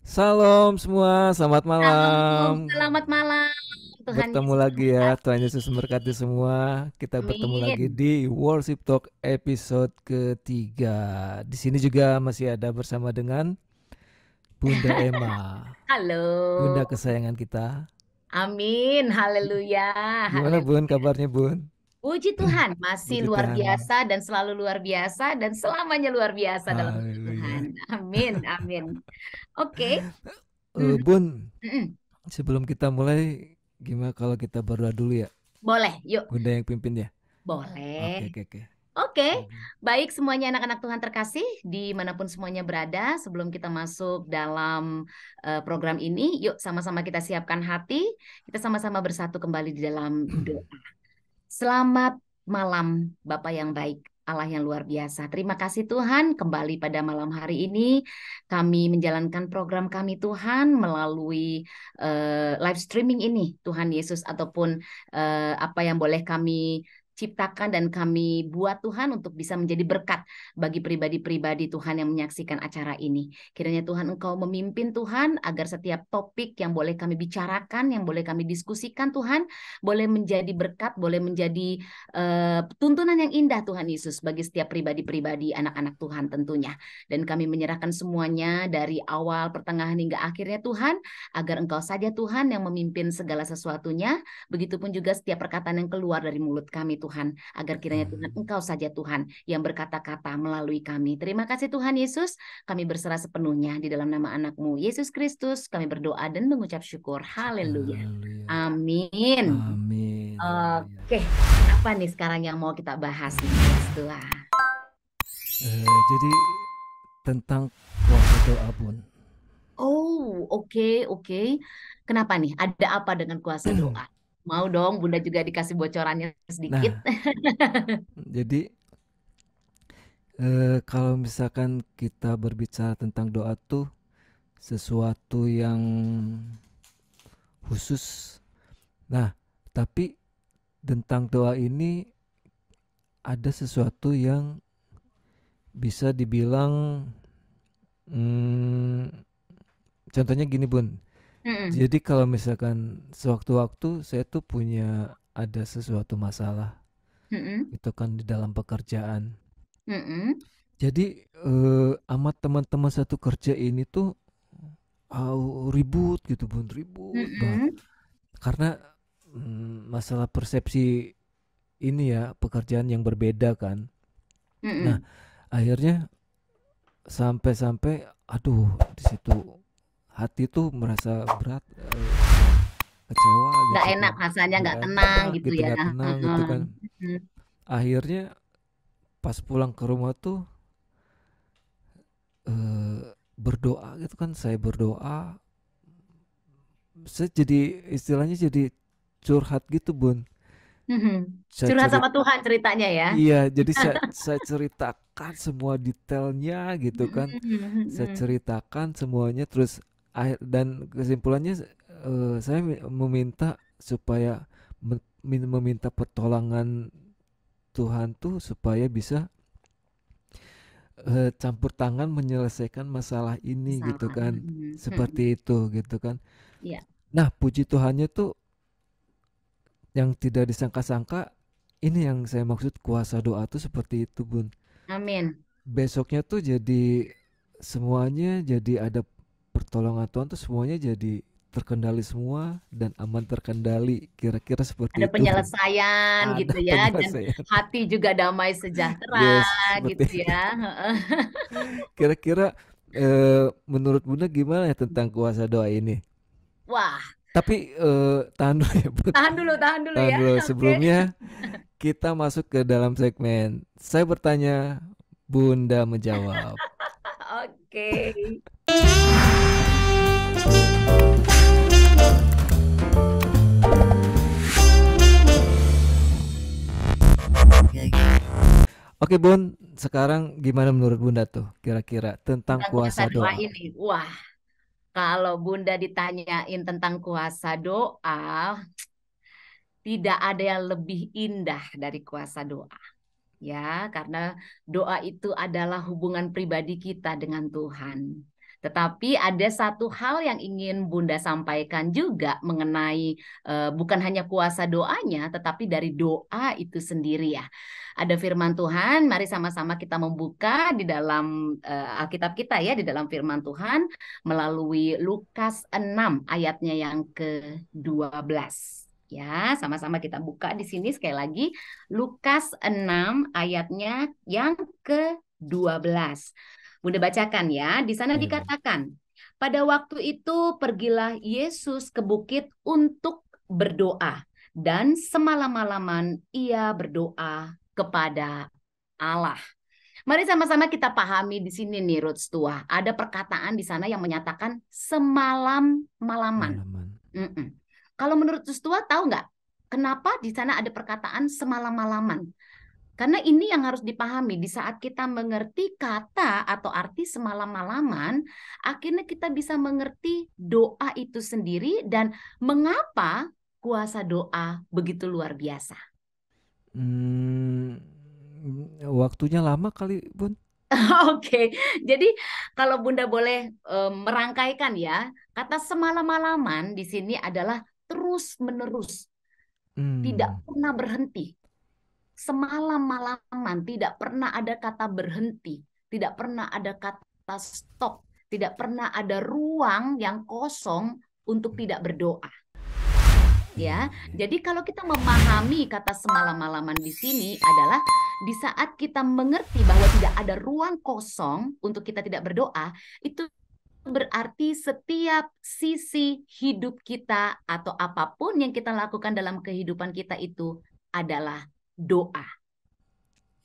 Salam semua, selamat Shalom, malam. selamat malam. Tuhan Bertemu Yesus lagi ya, Tuhan memberkati. Yesus memberkati semua. Kita bertemu lagi Amin. di Worship Talk episode ketiga. Di sini juga masih ada bersama dengan Bunda Emma, Bunda Halo. kesayangan kita. Amin. Haleluya. Gimana Bun, Haleluya. kabarnya Bun? Puji Tuhan, masih Puji luar Tuhan. biasa dan selalu luar biasa dan selamanya luar biasa dalam nama Tuhan. Haleluya. Amin. Amin. Oke. Eh, Mhm. Bun, Mhm. sebelum kita mulai, gimana kalau kita berdoa dulu ya? Boleh, yuk. Bunda yang pimpin ya? Boleh. Oke, oke, oke. Oke, Mhm. baik semuanya anak-anak Tuhan terkasih, dimanapun semuanya berada, sebelum kita masuk dalam program ini, yuk sama-sama kita siapkan hati, kita sama-sama bersatu kembali di dalam doa. Selamat malam, Bapak yang baik, Allah yang luar biasa. Terima kasih Tuhan, kembali pada malam hari ini kami menjalankan program kami Tuhan melalui live streaming ini, Tuhan Yesus, ataupun apa yang boleh kami ciptakan dan kami buat Tuhan untuk bisa menjadi berkat bagi pribadi-pribadi Tuhan yang menyaksikan acara ini. Kiranya Tuhan Engkau memimpin Tuhan agar setiap topik yang boleh kami bicarakan, yang boleh kami diskusikan Tuhan, boleh menjadi berkat, boleh menjadi tuntunan yang indah Tuhan Yesus bagi setiap pribadi-pribadi anak-anak Tuhan tentunya. Dan kami menyerahkan semuanya dari awal, pertengahan hingga akhirnya Tuhan, agar Engkau saja Tuhan yang memimpin segala sesuatunya, begitupun juga setiap perkataan yang keluar dari mulut kami Tuhan, agar kiranya Tuhan Amin. Engkau saja Tuhan yang berkata-kata melalui kami. Terima kasih Tuhan Yesus, kami berserah sepenuhnya di dalam nama anakmu Yesus Kristus, kami berdoa dan mengucap syukur. Haleluya. Haleluya. Amin. Amin. Haleluya. Oke, apa nih sekarang yang mau kita bahas nih, Mas Tua? Jadi tentang kuasa doa Bun. Oh, oke, oke. Kenapa nih? Ada apa dengan kuasa doa? Mau dong, Bunda juga dikasih bocorannya sedikit. Nah, jadi kalau misalkan kita berbicara tentang doa tuh sesuatu yang khusus. Nah, tapi tentang doa ini ada sesuatu yang bisa dibilang, hmm, contohnya gini Bun. Mm-mm, Jadi kalau misalkan sewaktu-waktu saya tuh punya ada sesuatu masalah mm-mm, itu kan di dalam pekerjaan. mm-mm, Jadi amat teman-teman satu kerja ini tuh ribut gitu Bun, ribut banget. mm-mm, Karena masalah persepsi ini ya, pekerjaan yang berbeda kan. Nah, mm-mm. akhirnya sampai-sampai aduh di situ hati tuh merasa berat, kecewa Nggak gitu enak kan. rasanya, Nggak nggak tenang enak gitu gitu, ya. nggak tenang gitu Heeh. kan. Mm. Akhirnya pas pulang ke rumah tuh berdoa gitu kan, saya berdoa, saya jadi istilahnya jadi curhat gitu Bun. Mhm. Saya Curhat cerit sama Tuhan ceritanya ya. Iya, jadi saya ceritakan semua detailnya gitu kan. Saya Mm-mm. ceritakan semuanya terus dan kesimpulannya saya meminta supaya meminta pertolongan Tuhan tuh supaya bisa campur tangan menyelesaikan masalah ini gitu Salah. kan. Seperti Mm-mm. itu gitu kan. Iya. Nah, puji Tuhannya tuh yang tidak disangka-sangka, ini yang saya maksud kuasa doa tuh seperti itu Bun. Amin. Besoknya tuh jadi semuanya jadi ada pertolongan Tuhan tuh, semuanya jadi terkendali semua dan aman terkendali, kira-kira seperti Ada itu Bun. penyelesaian Ada gitu ya, dan penyelesaian. hati juga damai sejahtera Yes, seperti gitu itu. ya. Heeh. Kira-kira menurut Bunda gimana ya tentang kuasa doa ini? Wah, Tapi tahan dulu ya Bun. tahan dulu Tahan ya. dulu Oke. sebelumnya kita masuk ke dalam segmen saya bertanya, Bunda menjawab. Oke. Oke Bun, sekarang gimana menurut Bunda tuh kira-kira tentang Tentang kuasa kuasa doa doa? ini. Wah, kalau Bunda ditanyain tentang kuasa doa, tidak ada yang lebih indah dari kuasa doa. Ya, karena doa itu adalah hubungan pribadi kita dengan Tuhan. Tetapi ada satu hal yang ingin Bunda sampaikan juga mengenai bukan hanya kuasa doanya, tetapi dari doa itu sendiri ya. Ada firman Tuhan, mari sama-sama kita membuka di dalam Alkitab kita ya, di dalam firman Tuhan melalui Lukas 6 ayatnya yang ke-12. Ya, sama-sama kita buka di sini sekali lagi Lukas 6 ayatnya yang ke-12. Bunda bacakan ya. Di sana Ya, Bu. dikatakan, pada waktu itu pergilah Yesus ke bukit untuk berdoa dan semalam-malaman ia berdoa kepada Allah. Mari sama-sama kita pahami di sini nih Ruth Tua. Ada perkataan di sana yang menyatakan semalam-malaman. Malaman. Kalau menurut Ruth Tua tahu nggak kenapa di sana ada perkataan semalam-malaman? Karena ini yang harus dipahami di saat kita mengerti kata atau arti semalam-malaman, akhirnya kita bisa mengerti doa itu sendiri dan mengapa kuasa doa begitu luar biasa. Hmm, waktunya lama kali, Bun. Oke, jadi kalau Bunda boleh merangkaikan ya, kata semalam-malaman di sini adalah terus-menerus, tidak Hmm, pernah berhenti. Semalam-malaman tidak pernah ada kata berhenti, tidak pernah ada kata stop, tidak pernah ada ruang yang kosong untuk tidak berdoa. iya, Ya, iya. jadi kalau kita memahami kata semalam-malaman di sini adalah di saat kita mengerti bahwa tidak ada ruang kosong untuk kita tidak berdoa, itu berarti setiap sisi hidup kita atau apapun yang kita lakukan dalam kehidupan kita itu adalah doa.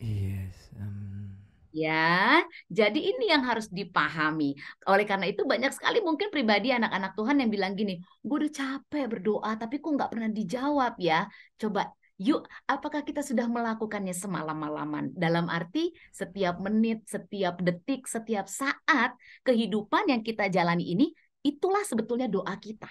Yes. Ya, jadi ini yang harus dipahami. Oleh karena itu banyak sekali mungkin pribadi anak-anak Tuhan yang bilang gini, gue udah capek berdoa tapi kok nggak pernah dijawab ya. Coba yuk, apakah kita sudah melakukannya semalam-malaman? Dalam arti setiap menit, setiap detik, setiap saat kehidupan yang kita jalani ini, itulah sebetulnya doa kita.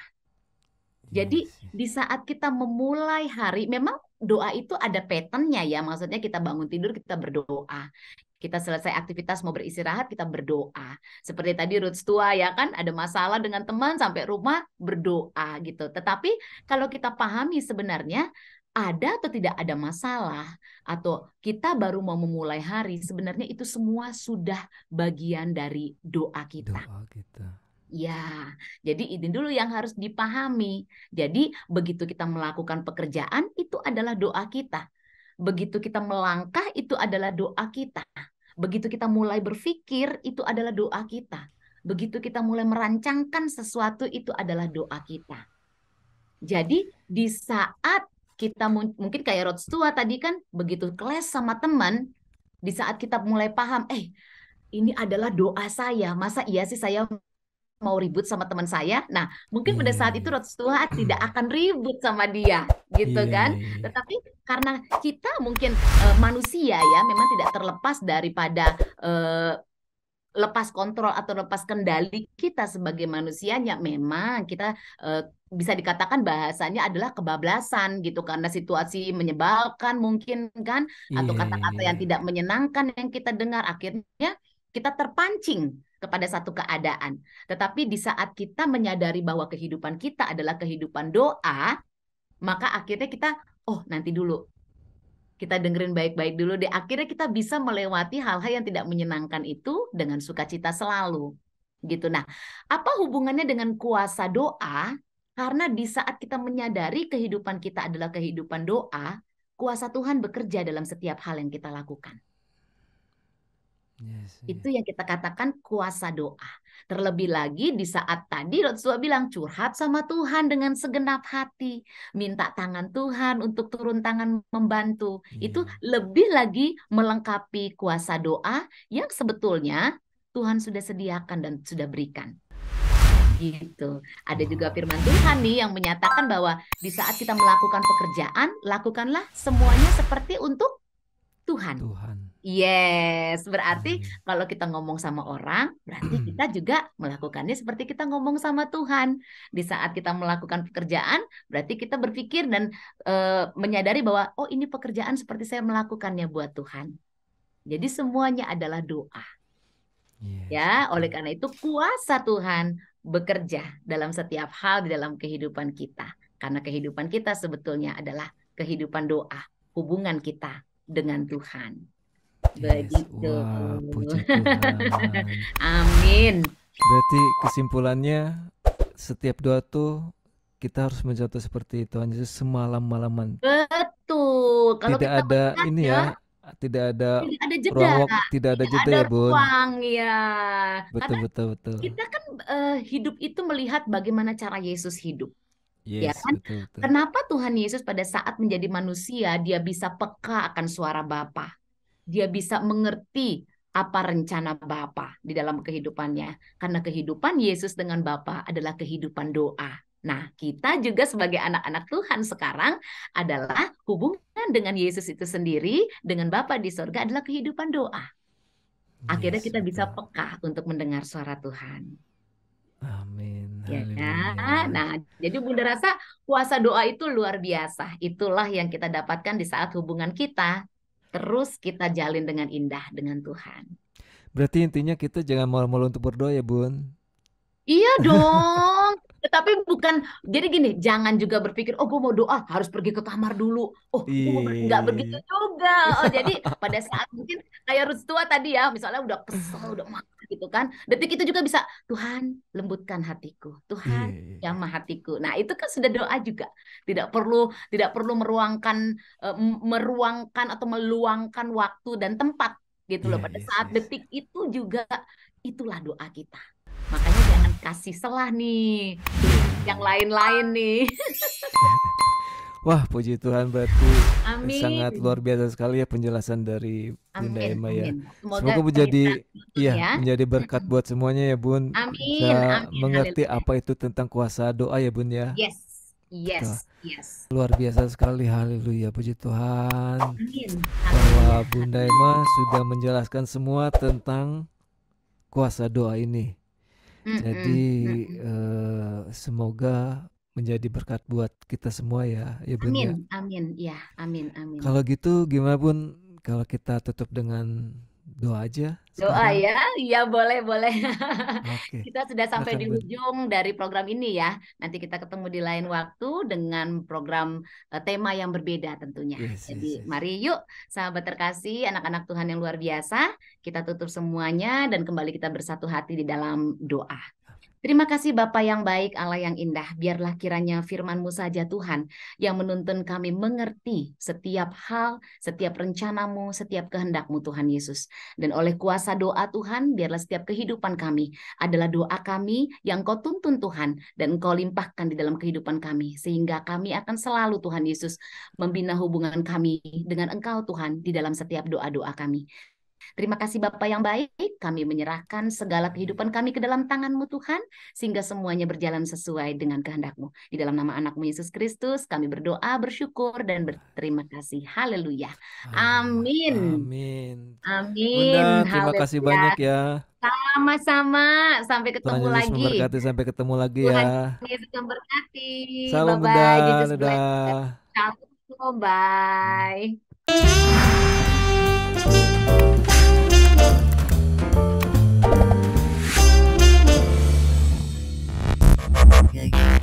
Jadi Yes, yes. di saat kita memulai hari, memang doa itu ada patternnya ya. Maksudnya kita bangun tidur, kita berdoa. Kita selesai aktivitas mau beristirahat, kita berdoa. Seperti tadi Ruth tua ya kan, ada masalah dengan teman sampai rumah berdoa gitu. Tetapi kalau kita pahami sebenarnya ada atau tidak ada masalah atau kita baru mau memulai hari, sebenarnya itu semua sudah bagian dari doa kita. Doa kita. Ya, jadi ini dulu yang harus dipahami. Jadi begitu kita melakukan pekerjaan, itu adalah doa kita. Begitu kita melangkah, itu adalah doa kita. Begitu kita mulai berpikir, itu adalah doa kita. Begitu kita mulai merancangkan sesuatu, itu adalah doa kita. Jadi di saat kita mungkin kayak Rod tua tadi kan, begitu kelas sama teman, di saat kita mulai paham, ini adalah doa saya. Masa iya sih saya mau ribut sama teman saya. Nah, mungkin pada Iya, saat itu iya. Rod tua tidak akan ribut sama dia, gitu Iya, kan? iya, iya. Tetapi karena kita mungkin manusia ya, memang tidak terlepas daripada lepas kontrol atau lepas kendali kita sebagai manusianya. Memang kita bisa dikatakan bahasanya adalah kebablasan gitu karena situasi menyebalkan mungkin kan atau Iya, kata-kata iya, yang iya. tidak menyenangkan yang kita dengar akhirnya kita terpancing kepada satu keadaan. Tetapi di saat kita menyadari bahwa kehidupan kita adalah kehidupan doa, maka akhirnya kita oh nanti dulu kita dengerin baik-baik dulu deh. Akhirnya kita bisa melewati hal-hal yang tidak menyenangkan itu dengan sukacita selalu. Gitu. Nah, apa hubungannya dengan kuasa doa? Karena di saat kita menyadari kehidupan kita adalah kehidupan doa, kuasa Tuhan bekerja dalam setiap hal yang kita lakukan. Yes, Itu yes. yang kita katakan kuasa doa. Terlebih lagi di saat tadi Rasulullah bilang curhat sama Tuhan dengan segenap hati. Minta tangan Tuhan untuk turun tangan membantu. Itu Iya. lebih lagi melengkapi kuasa doa yang sebetulnya Tuhan sudah sediakan dan sudah berikan. Gitu. Ada juga Wow, firman Tuhan nih yang menyatakan bahwa di saat kita melakukan pekerjaan, lakukanlah semuanya seperti untuk Tuhan. Tuhan. Yes, berarti Iya. kalau kita ngomong sama orang, berarti kita juga melakukannya seperti kita ngomong sama Tuhan. Di saat kita melakukan pekerjaan, berarti kita berpikir dan menyadari bahwa, oh ini pekerjaan seperti saya melakukannya buat Tuhan. Jadi semuanya adalah doa. Yes, Ya, oleh betul. karena itu kuasa Tuhan bekerja dalam setiap hal di dalam kehidupan kita. Karena kehidupan kita sebetulnya adalah kehidupan doa, hubungan kita dengan Tuhan. Yes, Begitu. wah, puji Tuhan. Amin. Berarti kesimpulannya setiap doa tuh kita harus menjatuh seperti Tuhan Yesus semalam-malaman. Betul. Kalau Tidak kita ada melihat ini ya, ya, tidak ada tidak ada jeda, ruang waktu, tidak ada tidak jeda ada ya Bun. ruang ya. Betul Karena betul betul. kita kan hidup itu melihat bagaimana cara Yesus hidup. Ya Yes, kan? betul betul. Kenapa Tuhan Yesus pada saat menjadi manusia, dia bisa peka akan suara Bapa. Dia bisa mengerti apa rencana Bapa di dalam kehidupannya. Karena kehidupan Yesus dengan Bapa adalah kehidupan doa. Nah, kita juga sebagai anak-anak Tuhan sekarang adalah hubungan dengan Yesus itu sendiri, dengan Bapa di sorga adalah kehidupan doa. Akhirnya Yes, kita bisa betul. peka untuk mendengar suara Tuhan. Amin. Ya Haleluya. kan? Nah, jadi Bunda rasa kuasa doa itu luar biasa. Itulah yang kita dapatkan di saat hubungan kita terus kita jalin dengan indah dengan Tuhan. Berarti intinya kita jangan malu-malu untuk berdoa ya Bun. Iya dong. Tetapi bukan, jadi gini, jangan juga berpikir, oh gue mau doa, harus pergi ke kamar dulu. Oh, gue mau nggak begitu Iya. juga. Oh, jadi pada saat mungkin kayak Ruth tua tadi ya, misalnya udah kesel, udah marah gitu kan. Detik itu juga bisa, Tuhan lembutkan hatiku. Tuhan Iya, iya, iya. jamah hatiku. Nah, itu kan sudah doa juga. Tidak perlu meruangkan atau meluangkan waktu dan tempat gitu loh. Iya, Pada yes, saat yes. detik itu juga itulah doa kita. Makanya jangan kasih celah nih Iya, untuk iya, yang iya. lain-lain nih. Wah, puji Tuhan berarti sangat luar Amin. biasa sekali ya penjelasan dari Bunda Amin. Emma ya. Amin. Semoga Semoga bisa menjadi iya, ya. menjadi berkat Mm-mm. buat semuanya ya Bun. Amin. Bisa Amin. mengerti Haleluya. apa itu tentang kuasa doa ya Bun ya. Yes. Betul. Yes. Yes. Luar biasa sekali. Haleluya. Puji Tuhan Amin. bahwa Haleluya. Bunda Emma sudah menjelaskan semua tentang kuasa doa ini. Jadi Mm-mm. Mm-mm. semoga menjadi berkat buat kita semua ya, ya Bun ya. Amin. Amin. Ya. Amin. Amin. Kalau gitu gimana Bun? Kalau kita tutup dengan doa aja Doa sekarang? ya, iya boleh boleh. Oke, Kita sudah sampai silakan di Bun. ujung dari program ini ya. Nanti kita ketemu di lain waktu dengan program tema yang berbeda tentunya. Yes, yes, Jadi yes. mari yuk sahabat terkasih, anak-anak Tuhan yang luar biasa, kita tutup semuanya dan kembali kita bersatu hati di dalam doa. Terima kasih Bapa yang baik, Allah yang indah. Biarlah kiranya firman-Mu saja Tuhan yang menuntun kami mengerti setiap hal, setiap rencana-Mu, setiap kehendak-Mu Tuhan Yesus. Dan oleh kuasa doa Tuhan, biarlah setiap kehidupan kami adalah doa kami yang Kau tuntun Tuhan dan Engkau limpahkan di dalam kehidupan kami. Sehingga kami akan selalu Tuhan Yesus membina hubungan kami dengan Engkau Tuhan di dalam setiap doa-doa kami. Terima kasih Bapa yang baik, kami menyerahkan segala kehidupan kami ke dalam tangan-Mu Tuhan, sehingga semuanya berjalan sesuai dengan kehendak-Mu. Di dalam nama anak-Mu Yesus Kristus, kami berdoa, bersyukur, dan berterima kasih. Haleluya. Haleluya. Amin. Amin. Amin. Bunda, terima kasih Haleluya. banyak ya. Sama-sama. Sampai Tuhan ketemu Yesus lagi. memberkati, sampai ketemu lagi Tuhan ya. Yesus memberkati. Salam Bunda, Bye-bye. Jesus bless. dadah. Shalom. Bye. Hmm.